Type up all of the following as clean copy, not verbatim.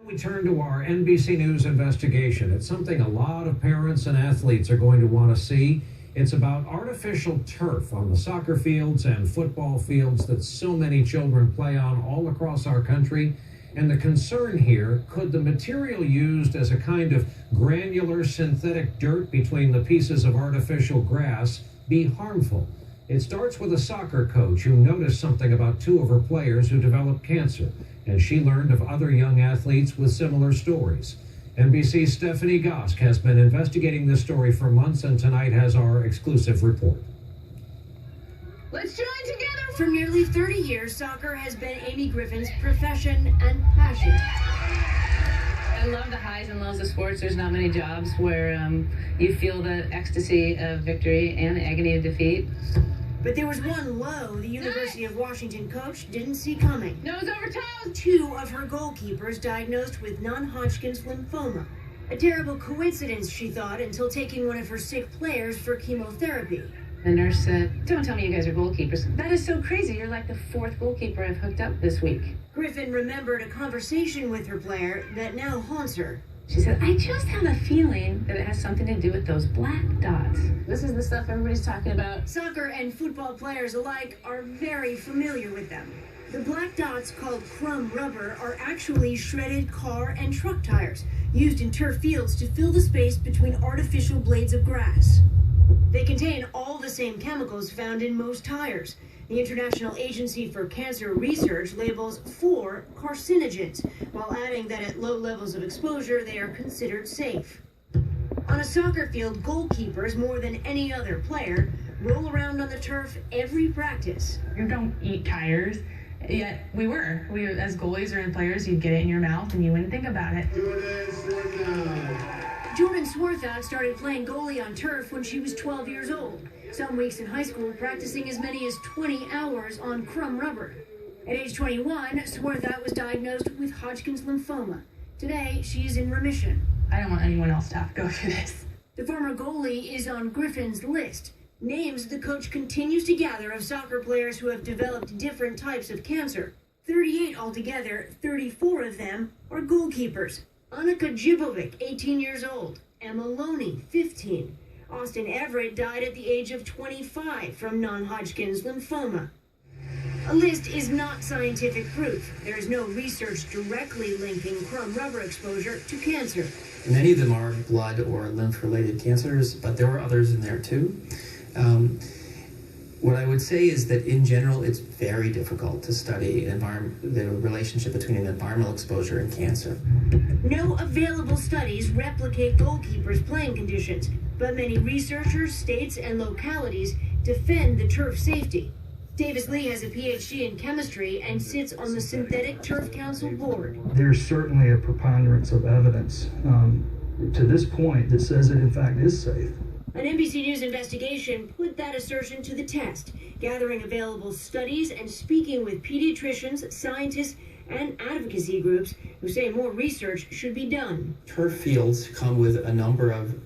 We turn to our NBC News investigation. It's something a lot of parents and athletes are going to want to see. It's about artificial turf on the soccer fields and football fields that so many children play on all across our country. And the concern here, could the material used as a kind of granular synthetic dirt between the pieces of artificial grass be harmful? It starts with a soccer coach who noticed something about two of her players who developed cancer, and she learned of other young athletes with similar stories. NBC's Stephanie Gosk has been investigating this story for months, and tonight has our exclusive report. Let's join together. For nearly 30 years, soccer has been Amy Griffin's profession and passion. I love the highs and lows of sports. There's not many jobs where you feel the ecstasy of victory and the agony of defeat. But there was one low the University of Washington coach didn't see coming. Nose over toes. Two of her goalkeepers diagnosed with non-hodgkins lymphoma. A terrible coincidence, she thought, until taking one of her sick players for chemotherapy. The nurse said, "Don't tell me you guys are goalkeepers. That is so crazy. You're like the fourth goalkeeper I've hooked up this week." Griffin remembered a conversation with her player that now haunts her. She said, "I just have a feeling that it has something to do with those black dots." This is the stuff everybody's talking about. Soccer and football players alike are very familiar with them. The black dots, called crumb rubber, are actually shredded car and truck tires used in turf fields to fill the space between artificial blades of grass. They contain all the same chemicals found in most tires. The International Agency for Cancer Research labels 4 carcinogens, while adding that at low levels of exposure, they are considered safe. On a soccer field, goalkeepers, more than any other player, roll around on the turf every practice. You don't eat tires, yet we as goalies or in players, you'd get it in your mouth and you wouldn't think about it. Jordan Swarthout started playing goalie on turf when she was 12 years old. Some weeks in high school, practicing as many as 20 hours on crumb rubber. At age 21, Swarthout was diagnosed with Hodgkin's lymphoma. Today, she is in remission. I don't want anyone else to have to go through this. The former goalie is on Griffin's list. Names the coach continues to gather of soccer players who have developed different types of cancer. 38 altogether, 34 of them are goalkeepers. Annika Jibovic, 18 years old. Emma Loney, 15. Austin Everett died at the age of 25 from non-Hodgkin's lymphoma. A list is not scientific proof. There is no research directly linking crumb rubber exposure to cancer. Many of them are blood or lymph-related cancers, but there are others in there too. What I would say is that in general, it's very difficult to study the relationship between an environmental exposure and cancer. No available studies replicate goalkeepers' playing conditions, but many researchers, states, and localities defend the turf safety. Davis Lee has a PhD in chemistry and sits on the Synthetic Turf Council board. There's certainly a preponderance of evidence to this point that says it in fact is safe. An NBC News investigation put that assertion to the test, gathering available studies and speaking with pediatricians, scientists, and advocacy groups who say more research should be done. Turf fields come with a number of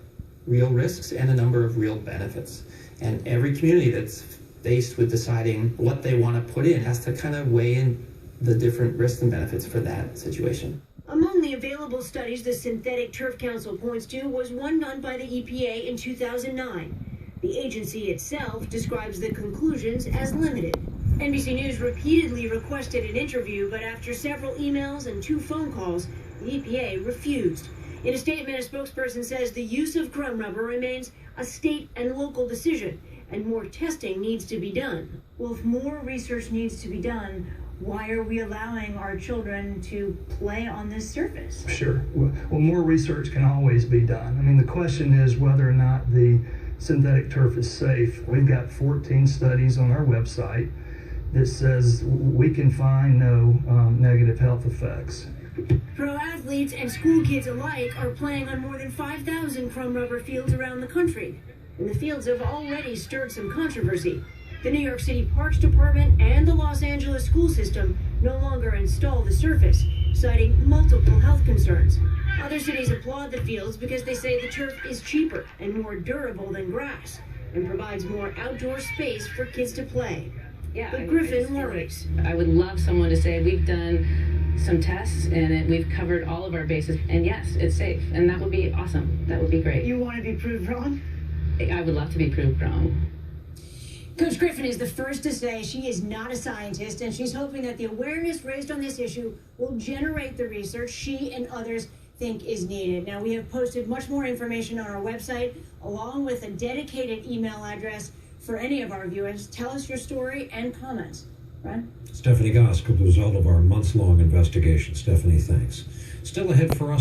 real risks and a number of real benefits. And every community that's faced with deciding what they want to put in has to kind of weigh in the different risks and benefits for that situation. Among the available studies the Synthetic Turf Council points to was one done by the EPA in 2009. The agency itself describes the conclusions as limited. NBC News repeatedly requested an interview, but after several emails and 2 phone calls, the EPA refused. In a statement, a spokesperson says the use of crumb rubber remains a state and local decision, and more testing needs to be done. Well, if more research needs to be done, why are we allowing our children to play on this surface? Sure. Well, more research can always be done. I mean, the question is whether or not the synthetic turf is safe. We've got 14 studies on our website that says we can find no negative health effects. Pro athletes and school kids alike are playing on more than 5,000 crumb rubber fields around the country, and the fields have already stirred some controversy. The New York City Parks Department and the Los Angeles school system no longer install the surface, citing multiple health concerns. Other cities applaud the fields because they say the turf is cheaper and more durable than grass and provides more outdoor space for kids to play. Yeah, But Griffin worries. I would love someone to say, we've done some tests, and we've covered all of our bases. And yes, it's safe, and that would be awesome. That would be great. You want to be proved wrong? I would love to be proved wrong. Coach Griffin is the first to say she is not a scientist, and she's hoping that the awareness raised on this issue will generate the research she and others think is needed. Now, we have posted much more information on our website, along with a dedicated email address for any of our viewers. Tell us your story and comments. Ron? Stephanie Gosk, the result of our months-long investigation. Stephanie, thanks. Still ahead for us.